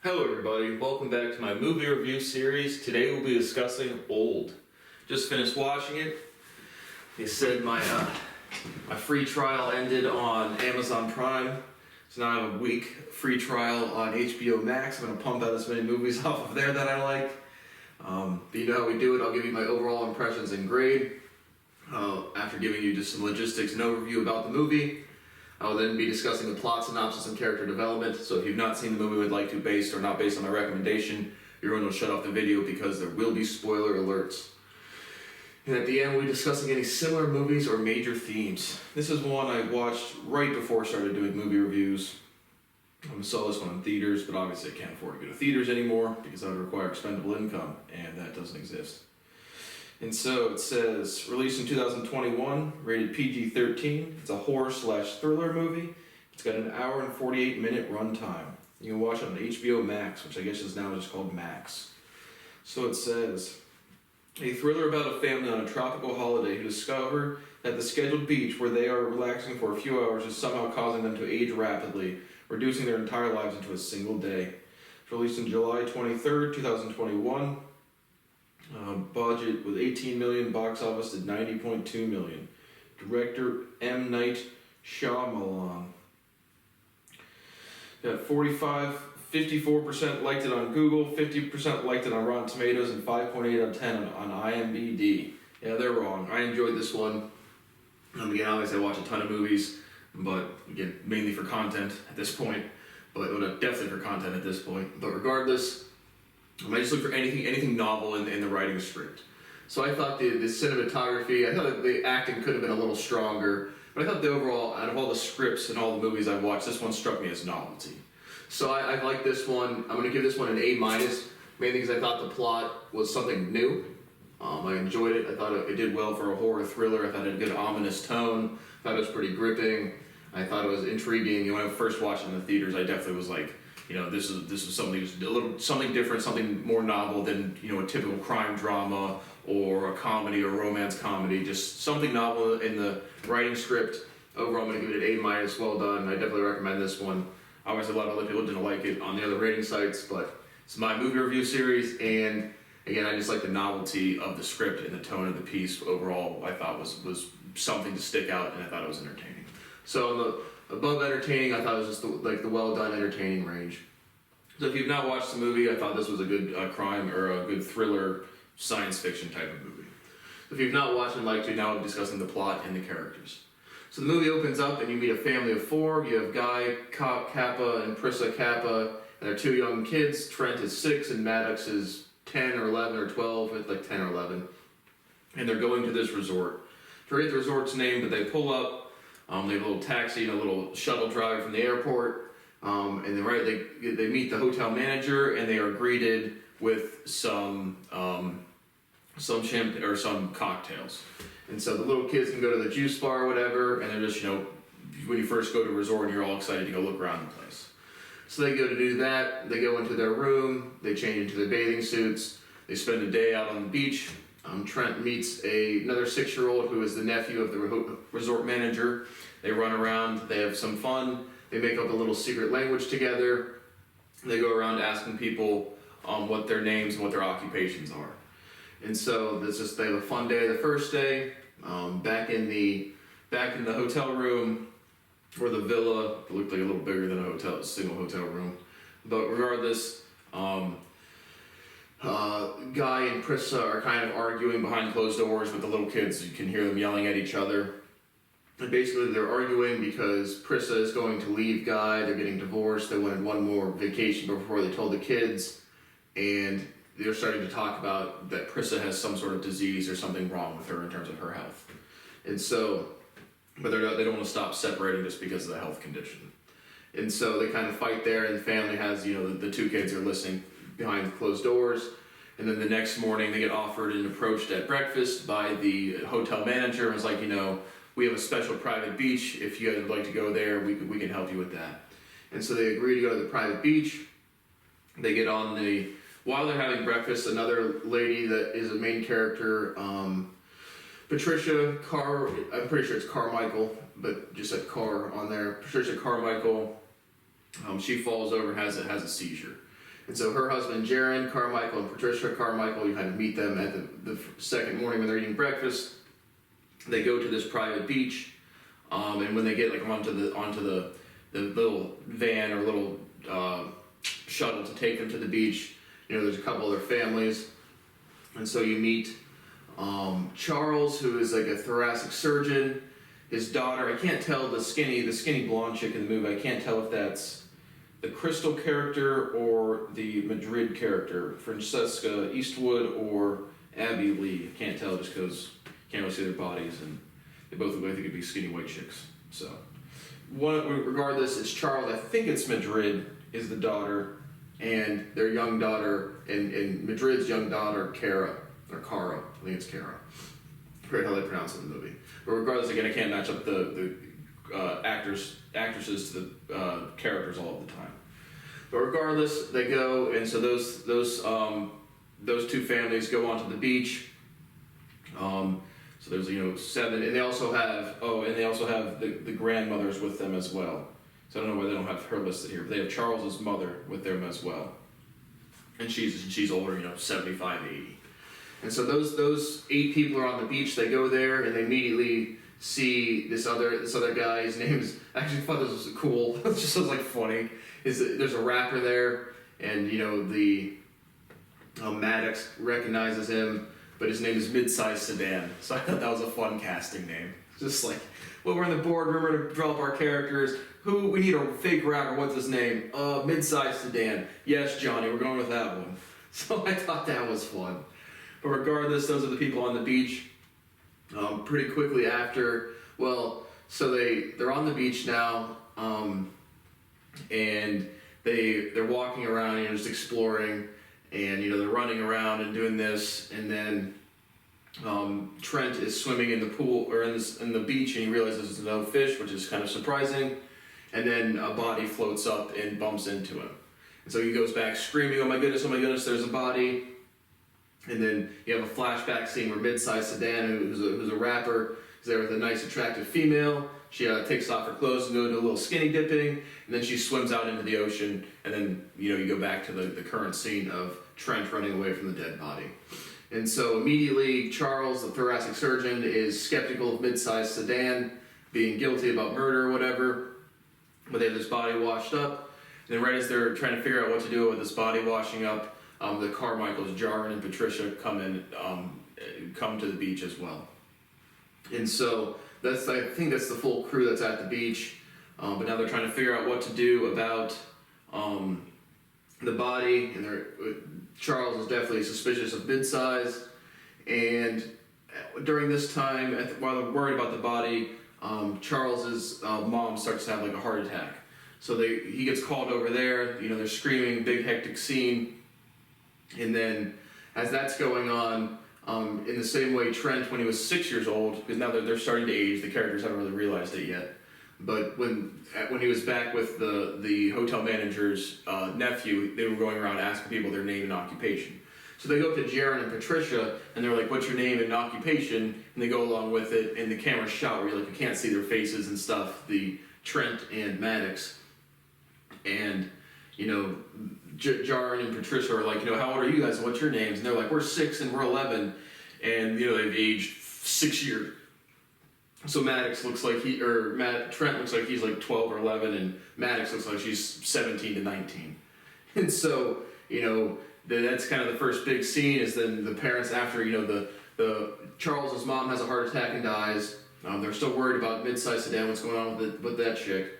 Hello everybody, welcome back to my movie review series. Today we'll be discussing Old. Just finished watching it. They said my free trial ended on Amazon Prime. So now I have a week free trial on HBO Max. I'm going to pump out as many movies off of there that I like. But you know how we do it. I'll give you my overall impressions and grade. After giving you just some logistics and overview about the movie. I will then be discussing the plot, synopsis, and character development. So if you've not seen the movie would like to, based or not based on my recommendation, you're going to shut off the video because there will be spoiler alerts. And at the end, we'll be discussing any similar movies or major themes. This is one I watched right before I started doing movie reviews. I saw this one in theaters, but obviously I can't afford to go to theaters anymore because that would require expendable income, and that doesn't exist. And so it says, released in 2021, rated PG-13. It's a horror/thriller movie. It's got an hour and 48-minute runtime. You can watch it on HBO Max, which I guess is now just called Max. So it says, a thriller about a family on a tropical holiday who discover that the scheduled beach where they are relaxing for a few hours is somehow causing them to age rapidly, reducing their entire lives into a single day. It's released on July 23rd, 2021. Budget with 18 million, box office at 90.2 million. Director M. Night Shyamalan. Got 54% liked it on Google, 50% liked it on Rotten Tomatoes, and 5.8 out of 10 on IMDb. Yeah, they're wrong. I enjoyed this one. Again, obviously I watch a ton of movies, but again, mainly for content at this point. But definitely for content at this point. But regardless, I just look for anything novel in the writing script. So I thought the cinematography, I thought the acting could have been a little stronger, but I thought the overall, out of all the scripts and all the movies I've watched, this one struck me as novelty. So I like this one. I'm going to give this one an A-, mainly because I thought the plot was something new. I enjoyed it. I thought it did well for a horror thriller. I thought it had a good ominous tone. I thought it was pretty gripping. I thought it was intriguing. When I first watched it in the theaters, I definitely was like, this is something different, something more novel than a typical crime drama or a comedy or romance comedy. Just something novel in the writing script. Overall, I'm going to give it an A-, well done. I definitely recommend this one. Obviously, a lot of other people didn't like it on the other rating sites, but it's my movie review series, and again, I just like the novelty of the script and the tone of the piece. Overall, I thought was something to stick out, and I thought it was entertaining. So on the above entertaining, I thought it was just the well done entertaining range. So if you've not watched the movie, I thought this was a good crime or a good thriller science fiction type of movie. If you've not watched and like to, now I'm discussing the plot and the characters. So the movie opens up and you meet a family of four. You have Guy Kappa and Prissa Kappa and their two young kids. Trent is 6 and Maddox is 10 or 11 or 12, it's like 10 or 11. And they're going to this resort. I forget the resort's name, but they pull up. They have a little taxi and a little shuttle driver from the airport. And they meet the hotel manager and they are greeted with some champagne or some cocktails. And so the little kids can go to the juice bar or whatever, and they're just, when you first go to a resort and you're all excited to go look around the place. So they go to do that, they go into their room, they change into their bathing suits, they spend a day out on the beach. Trent meets another 6-year-old who is the nephew of the resort manager. They run around, they have some fun, they make up a little secret language together. They go around asking people what their names and what their occupations are. And so they have a fun day the first day. Back in the hotel room, or the villa, it looked like a little bigger than a single hotel room. But regardless, Guy and Prissa are kind of arguing behind closed doors with the little kids. You can hear them yelling at each other. And basically they're arguing because Prissa is going to leave Guy. They're getting divorced. They wanted one more vacation before they told the kids. And they're starting to talk about that Prissa has some sort of disease or something wrong with her in terms of her health. And so, but they don't want to stop separating just because of the health condition. And so they kind of fight there, and the family has, the two kids are listening behind closed doors. And then the next morning they get offered and approached at breakfast by the hotel manager and was like, we have a special private beach. If you guys would like to go there, we can help you with that. And so they agree to go to the private beach. They get on while they're having breakfast, another lady that is a main character, Patricia I'm pretty sure it's Carmichael, but just said Car on there. Patricia Carmichael, she falls over and has a seizure. And so her husband, Jaron Carmichael, and Patricia Carmichael, you kind of meet them at the second morning when they're eating breakfast. They go to this private beach, and when they get like onto the little van or little shuttle to take them to the beach, there's a couple other families, and so you meet Charles, who is like a thoracic surgeon. His daughter, I can't tell, the skinny blonde chick in the movie, I can't tell if that's the Crystal character or the Madrid character, Francesca Eastwood or Abby Lee. I can't tell just because you can't really see their bodies, and they both look like they could be skinny white chicks. So, regardless, it's Charles. I think it's Madrid is the daughter, and their young daughter, and Madrid's young daughter, Cara. I think it's Cara. I forget how they pronounce it in the movie. But regardless, again, I can't match up the actresses to the characters all of the time. But regardless, they go, and so those two families go onto the beach. So there's 7, and they also have the grandmothers with them as well. So I don't know why they don't have her listed here, but they have Charles's mother with them as well, and she's older, 75, 80. And so those 8 people are on the beach. They go there and they immediately see this other guy. His name is, I actually thought this was cool. It just was like funny. There's a rapper there, and the Maddox recognizes him, but his name is Midsize Sedan. So I thought that was a fun casting name. Just like, well, we're in the boardroom, we're gonna develop our characters. We need a fake rapper. What's his name? Midsize Sedan. Yes, Johnny, we're going with that one. So I thought that was fun. But regardless, those are the people on the beach. Pretty quickly after, so they're on the beach now, and they're walking around, just exploring, and they're running around and doing this, and then Trent is swimming in the pool or in the beach, and he realizes there's no fish, which is kind of surprising, and then a body floats up and bumps into him, and so he goes back screaming, oh my goodness, there's a body. And then you have a flashback scene where Midsize Sedan, who's a rapper, is there with a nice, attractive female. She takes off her clothes and goes to a little skinny dipping, and then she swims out into the ocean. And then you go back to the current scene of Trent running away from the dead body. And so immediately, Charles, the thoracic surgeon, is skeptical of Midsize Sedan being guilty about murder or whatever. But they have this body washed up, and then right as they're trying to figure out what to do with this body washing up, the Carmichaels, Jaron and Patricia, come to the beach as well. And so I think that's the full crew that's at the beach. But now they're trying to figure out what to do about the body. And Charles is definitely suspicious of Midsize. And during this time, while they're worried about the body, Charles's mom starts to have like a heart attack. So he gets called over there. They're screaming, big hectic scene. And then, as that's going on, in the same way Trent, when he was 6 years old, because now they're starting to age, the characters haven't really realized it yet. But when he was back with the hotel manager's nephew, they were going around asking people their name and occupation. So they go up to Jaron and Patricia, and they're like, "What's your name and occupation?" And they go along with it, and the camera's shot where you can't see their faces and stuff. The Trent and Maddox, and Jaron and Patricia are like, how old are you guys? And what's your names? And they're like, we're 6 and we're 11, and they've aged 6 years. So Maddox looks like Trent looks like he's like 12 or 11, and Maddox looks like she's 17 to 19. And so that's kind of the first big scene. Is then the parents, after the Charles's mom has a heart attack and dies. They're still worried about Midsize Sedan, what's going on with that chick,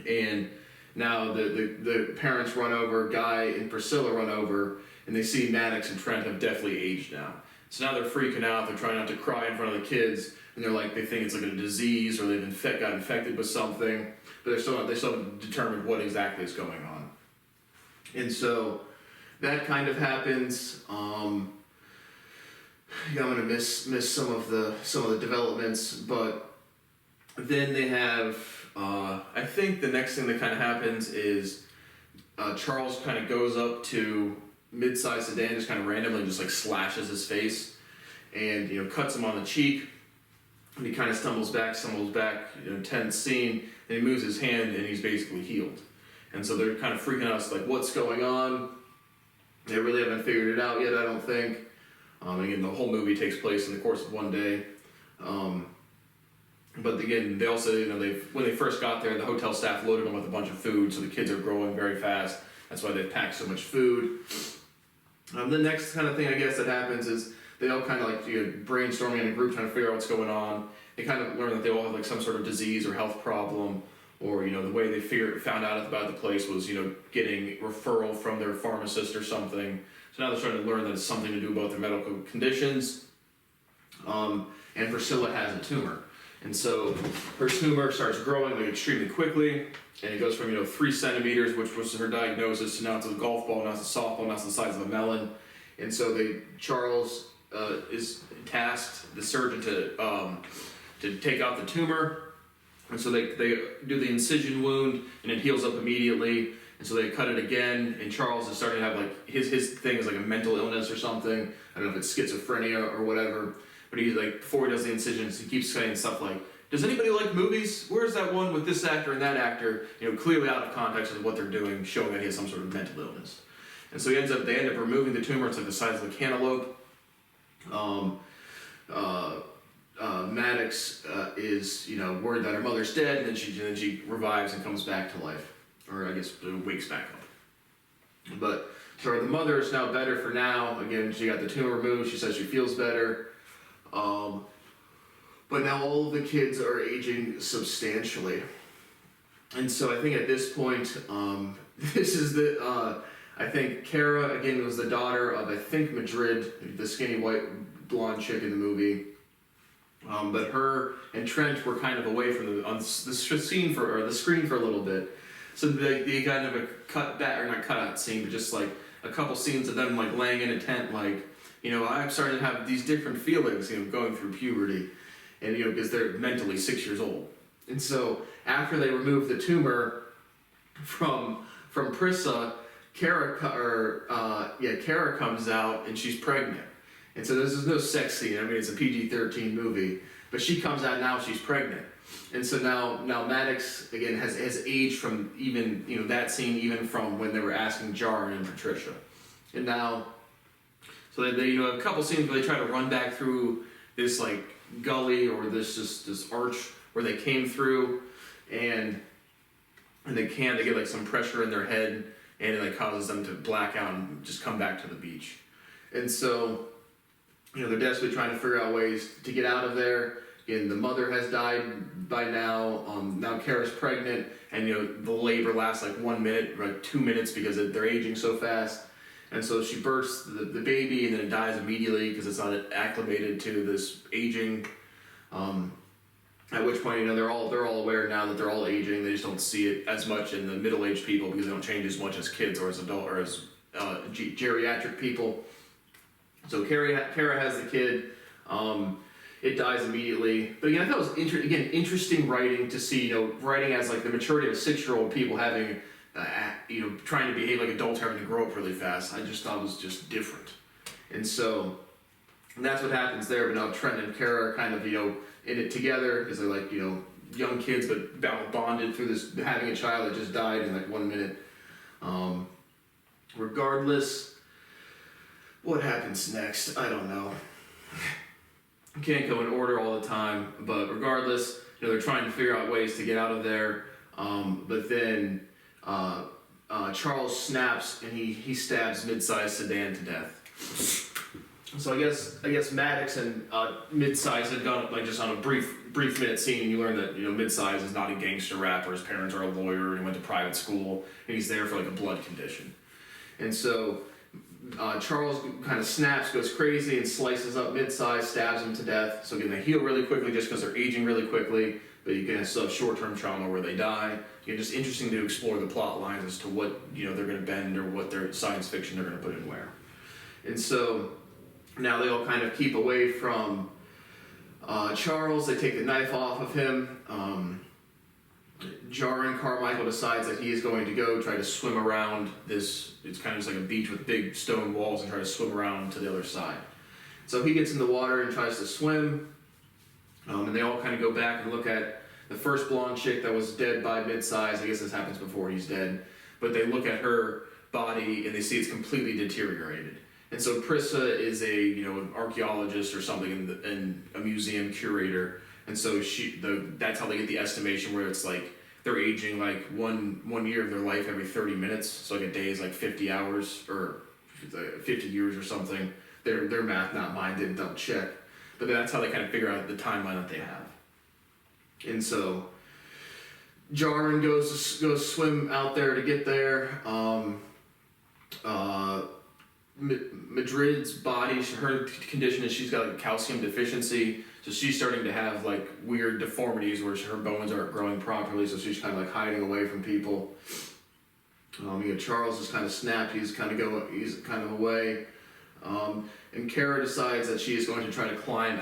and now the parents run over, Guy and Priscilla run over, and they see Maddox and Trent have definitely aged now. So now they're freaking out. They're trying not to cry in front of the kids, and they think it's like a disease or they've got infected with something, but they still haven't determined what exactly is going on. And so that kind of happens. I'm gonna miss some of the developments, but then they have. I think the next thing that kind of happens is Charles kind of goes up to Midsize Sedan, just kind of randomly just slashes his face, and cuts him on the cheek. And he kind of stumbles back, tense scene, and he moves his hand, and he's basically healed. And so they're kind of freaking out, like, what's going on? They really haven't figured it out yet, I don't think. Again, the whole movie takes place in the course of one day. But again, they also, when they first got there, the hotel staff loaded them with a bunch of food, so the kids are growing very fast. That's why they've packed so much food. The next kind of thing, I guess, that happens is they all kind of like brainstorming in a group trying to figure out what's going on. They kind of learn that they all have like some sort of disease or health problem, or the way they found out about the place was getting referral from their pharmacist or something. So now they're starting to learn that it's something to do about their medical conditions. And Priscilla has a tumor. And so her tumor starts growing like extremely quickly, and it goes from 3 centimeters, which was her diagnosis, to now it's a golf ball, now it's a softball, now it's the size of a melon. And so Charles is tasked the surgeon to take out the tumor, and so they do the incision wound, and it heals up immediately. And so they cut it again, and Charles is starting to have like his thing is like a mental illness or something. I don't know if it's schizophrenia or whatever. But he's like, before he does the incisions, he keeps saying stuff like, does anybody like movies? Where's that one with this actor and that actor? Clearly out of context of what they're doing, showing that he has some sort of mental illness. And so they end up removing the tumor. It's like the size of a cantaloupe. Maddox is, worried that her mother's dead, and then she revives and comes back to life. Or I guess wakes back up. But so the mother is now better for now. Again, she got the tumor removed. She says she feels better. But now all of the kids are aging substantially. And so I think at this point, this is I think Kara, again, was the daughter of, I think, Madrid, the skinny white blonde chick in the movie. But her and Trent were kind of away from the screen for a little bit. So they kind of not cut out scene, but just like a couple scenes of them like laying in a tent, like, I'm starting to have these different feelings, going through puberty, and because they're mentally 6 years old. And so after they remove the tumor from Prissa, Kara comes out and she's pregnant. And so there's no sex scene. I mean, it's a PG-13 movie, but she comes out now, she's pregnant. And so now Maddox again has aged from even that scene, even from when they were asking Jar and Patricia, and now. So they a couple scenes where they try to run back through this like gully or this arch where they came through, and they get like some pressure in their head, and it like causes them to black out and just come back to the beach. And so they're desperately trying to figure out ways to get out of there. Again, the mother has died by now. Now Kara's pregnant, and the labor lasts like 1 minute, like 2 minutes because they're aging so fast. And so she births the baby, and then it dies immediately because it's not acclimated to this aging. At which point, they're all aware now that they're all aging. They just don't see it as much in the middle-aged people because they don't change as much as kids or as adult or as geriatric people. So Kara has the kid. It dies immediately. But again, I thought it was interesting writing to see, writing as like the maturity of a 6-year-old, people having. Trying to behave like adults, having to grow up really fast. I just thought it was just different. And so that's what happens there. But now Trent and Kara are kind of, in it together because they're like, young kids, but bonded through this, having a child that just died in like 1 minute. Regardless, what happens next? I don't know. Can't go in order all the time, but regardless, they're trying to figure out ways to get out of there. But then Charles snaps and he stabs mid-sized Sedan to death. So I guess Maddox and mid-sized had gone like just on a brief minute scene, and you learn that mid-sized is not a gangster rapper. His parents are a lawyer, and he went to private school, and he's there for like a blood condition. And so Charles kind of snaps, goes crazy, and slices up mid-sized, stabs him to death. So again, they heal really quickly just because they're aging really quickly, but you can still have short-term trauma where they die. Just interesting to explore the plot lines as to what they're going to bend or what their science fiction they're going to put in where. And so now they all kind of keep away from Charles. They take the knife off of him. Jarin Carmichael decides that he is going to go try to swim around this. It's kind of just like a beach with big stone walls, and try to swim around to the other side. So he gets in the water and tries to swim. And they all kind of go back and look at the first blonde chick that was dead by mid-size. I guess this happens before he's dead. but they look at her body and they see it's completely deteriorated. And so Prissa is an archaeologist or something in a museum curator, and so that's how they get the estimation where it's like they're aging like one year of their life every 30 minutes. So like a day is like 50 hours or 50 years or something. Their math, not mine, didn't double check, but that's how they kind of figure out the timeline that they have. And so Jaren goes to swim out there to get there. Madrid's body, her condition is she's got like a calcium deficiency, so she's starting to have like weird deformities where her bones aren't growing properly, so she's kind of like hiding away from people. Charles is kind of snapped, he's kind of away. And Kara decides that she is going to try to climb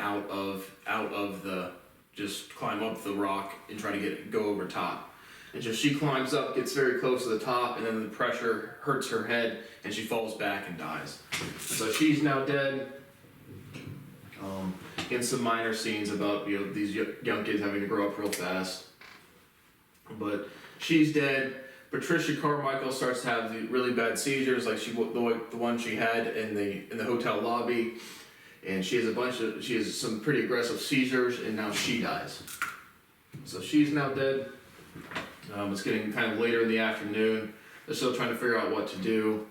climb up the rock and try to go over top. And so she climbs up, gets very close to the top, and then the pressure hurts her head, and she falls back and dies. So she's now dead. In some minor scenes about these young kids having to grow up real fast. But she's dead. Patricia Carmichael starts to have the really bad seizures, like the one she had in the hotel lobby, and she has some pretty aggressive seizures, and now she dies. So she's now dead. It's getting kind of later in the afternoon. They're still trying to figure out what to do.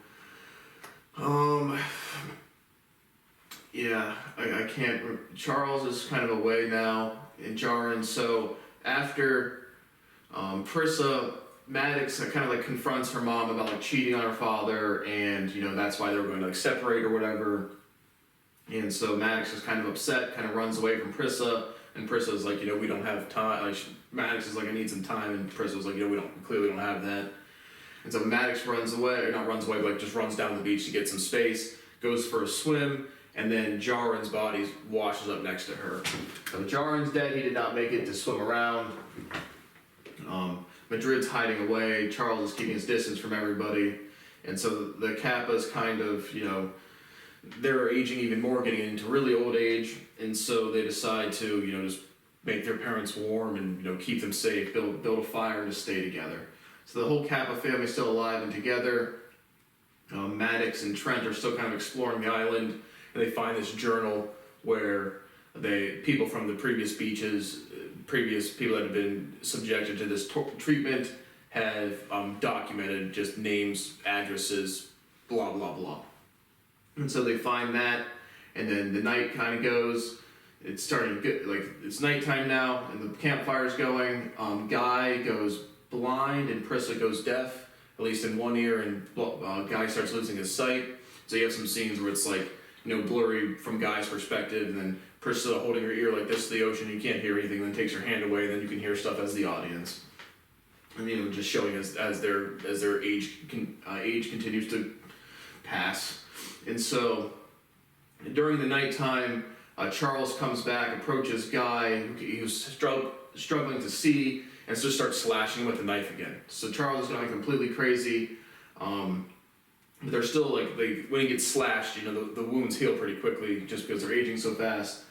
I can't. Charles is kind of away now, and Jaren. So after Prissa, Maddox kind of like confronts her mom about like cheating on her father, and that's why they were going to like separate or whatever. And so Maddox is kind of upset, kind of runs away from Prissa, and Prissa's like, we don't have time. Like Maddox is like, I need some time, and Prissa's like, we clearly don't have that. And so Maddox runs away, or not runs away, but like just runs down the beach to get some space, goes for a swim, and then Jaren's body washes up next to her. So Jaren's dead. He did not make it to swim around. Madrid's hiding away. Charles is keeping his distance from everybody. And so the Kappas kind of, they're aging even more, getting into really old age. And so they decide to, just make their parents warm and, keep them safe, build a fire and just stay together. So the whole Kappa family is still alive and together. Maddox and Trent are still kind of exploring the island, and they find this journal where people from the previous beaches, previous people that have been subjected to this treatment have documented just names, addresses, blah, blah, blah. And so they find that, and then the night kind of goes, it's starting to get, like, it's nighttime now, and the campfire's going. Guy goes blind, and Prissa goes deaf, at least in one ear, and Guy starts losing his sight. So you have some scenes where it's like, blurry from Guy's perspective, and then Prissa holding her ear like this to the ocean, you can't hear anything, then takes her hand away, and then you can hear stuff as the audience. And just showing as their age continues to pass. And so during the nighttime, Charles comes back, approaches Guy, who's struggling to see, and so starts slashing him with a knife again. So Charles is going completely crazy. But they're still when he gets slashed, the wounds heal pretty quickly just because they're aging so fast.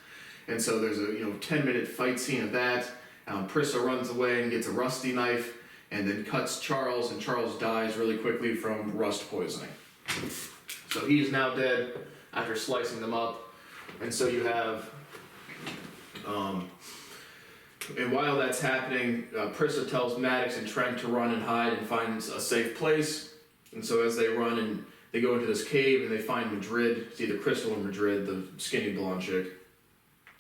And so there's a 10-minute fight scene of that. Prissa runs away and gets a rusty knife, and then cuts Charles, and Charles dies really quickly from rust poisoning. So he is now dead after slicing them up. And so you have, and while that's happening, Prissa tells Maddox and Trent to run and hide and find a safe place. And so as they run and they go into this cave and they find Madrid, it's either Crystal or Madrid, the skinny blonde chick.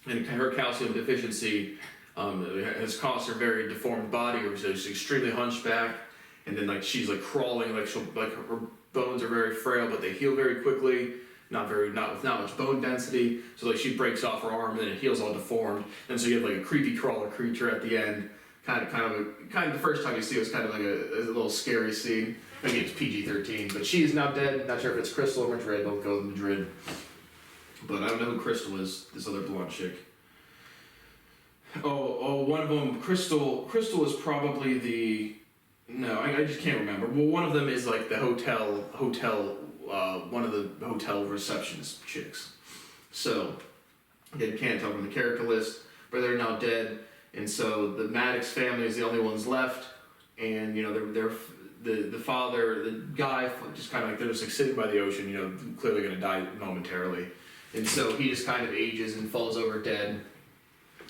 And her calcium deficiency has caused her very deformed body, where she's extremely hunchback, and then she's crawling, her bones are very frail, but they heal very quickly, not with much bone density. So she breaks off her arm and then it heals all deformed, and so you have a creepy crawler creature at the end. Kind of the first time you see it was kind of like a little scary scene. Maybe it's PG-13, but she is now dead. Not sure if it's Crystal or Madrid. Don't go with Madrid. But I don't know who Crystal is. This other blonde chick. Oh, one of them. Crystal is probably the. No, I just can't remember. Well, one of them is the hotel. One of the hotel receptionist chicks. So, again, can't tell from the character list, but they're now dead. And so the Maddox family is the only ones left, and the father, the guy, just kind of like they're just like sitting by the ocean, you know, clearly gonna die momentarily, and so he just kind of ages and falls over dead.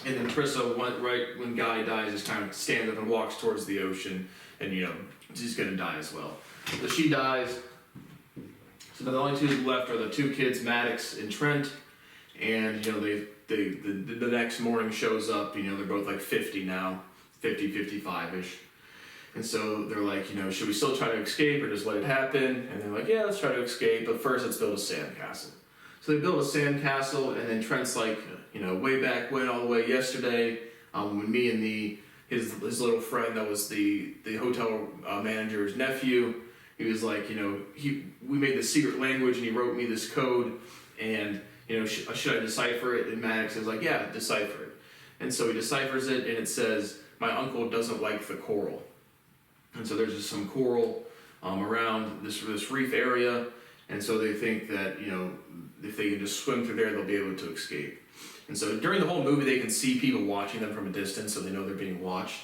And then Trissa, right when Guy dies, just kind of stands up and walks towards the ocean, and you know, she's gonna die as well. So she dies. So the only two left are the two kids, Maddox and Trent, and you know, the next morning shows up, you know, they're both like 50 now, 50, 55-ish. And so they're like, you know, should we still try to escape or just let it happen? And they're like, yeah, let's try to escape, but first let's build a sandcastle. So they build a sandcastle, and then Trent's like, you know, way back when, all the way yesterday, when me and his little friend that was the hotel manager's nephew, he was like, you know, we made this secret language, and he wrote me this code, and you know, should I decipher it? And Maddox is like, yeah, decipher it. And so he deciphers it, and it says, my uncle doesn't like the coral. And so there's just some coral around this reef area, and so they think that, you know, if they can just swim through there, they'll be able to escape. And so during the whole movie, they can see people watching them from a distance, so they know they're being watched.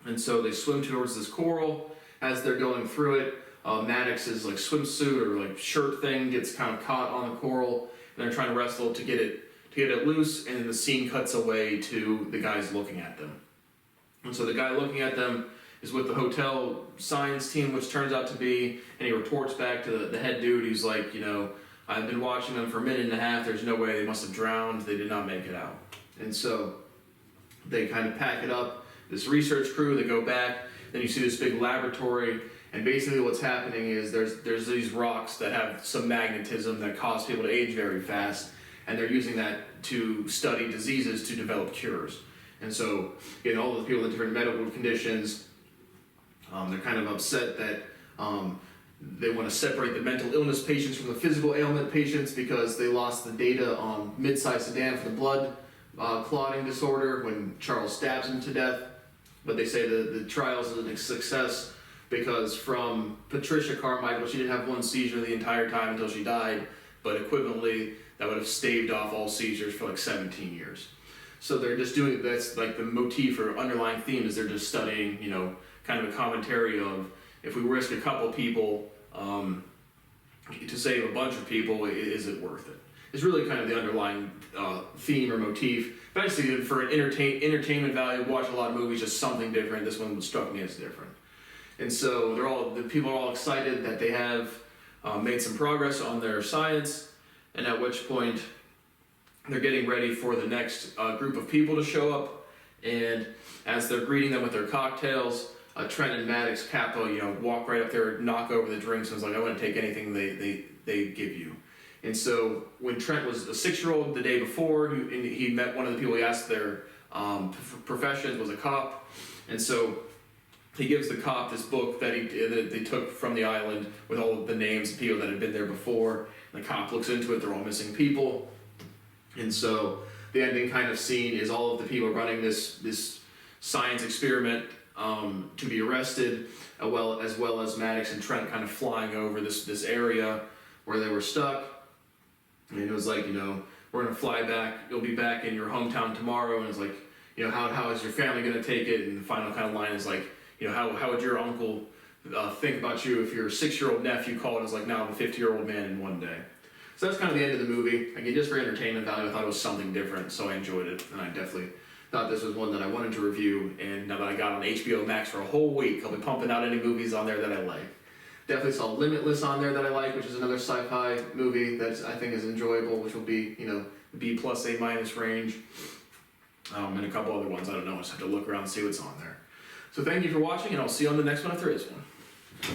And so they swim towards this coral. As they're going through it, Maddox's like swimsuit or like shirt thing gets kind of caught on the coral, and they're trying to wrestle to get it loose. And then the scene cuts away to the guys looking at them. And so the guy looking at them is with the hotel science team, which turns out to be, and he reports back to the head dude. He's like, you know, I've been watching them for a minute and a half. There's no way, they must have drowned. They did not make it out. And so they kind of pack it up. This research crew, they go back. Then you see this big laboratory, and basically what's happening is there's these rocks that have some magnetism that cause people to age very fast, and they're using that to study diseases to develop cures. And so, you know, all the people with different medical conditions, they're kind of upset that they want to separate the mental illness patients from the physical ailment patients because they lost the data on mid-sized sedan for the blood clotting disorder when Charles stabs him to death. But they say the trials is a success because from Patricia Carmichael, she didn't have one seizure the entire time until she died, but equivalently, that would have staved off all seizures for like 17 years. So they're just doing, that's like the motif or underlying theme is they're just studying, you know, kind of a commentary of if we risk a couple people to save a bunch of people, is it worth it? It's really kind of the underlying theme or motif. Basically, for an entertainment value, watch a lot of movies, just something different. This one struck me as different. And so the people are all excited that they have made some progress on their science, and at which point they're getting ready for the next group of people to show up. And as they're greeting them with their cocktails, Trent and Maddox Capo, you know, walk right up there, knock over the drinks, and was like, I want to take anything they give you. And so when Trent was a 6-year-old the day before, he met one of the people he asked their professions, was a cop. And so he gives the cop this book that they took from the island with all of the names of people that had been there before. And the cop looks into it, they're all missing people. And so the ending kind of scene is all of the people running this science experiment to be arrested, as well as Maddox and Trent kind of flying over this area where they were stuck. And it was like, you know, we're going to fly back, you'll be back in your hometown tomorrow. And it's like, you know, how is your family going to take it? And the final kind of line is like, you know, how would your uncle think about you if your 6-year-old nephew called and was like, now I'm a 50-year-old man in one day. So that's kind of the end of the movie. Again, just for entertainment value, I thought it was something different, so I enjoyed it. And I definitely thought this was one that I wanted to review. And now that I got on HBO Max for a whole week, I'll be pumping out any movies on there that I like. Definitely saw Limitless on there that I like, which is another sci-fi movie that I think is enjoyable, which will be, you know, B+, A- range. And a couple other ones, I don't know, I just have to look around and see what's on there. So thank you for watching, and I'll see you on the next one if there is one.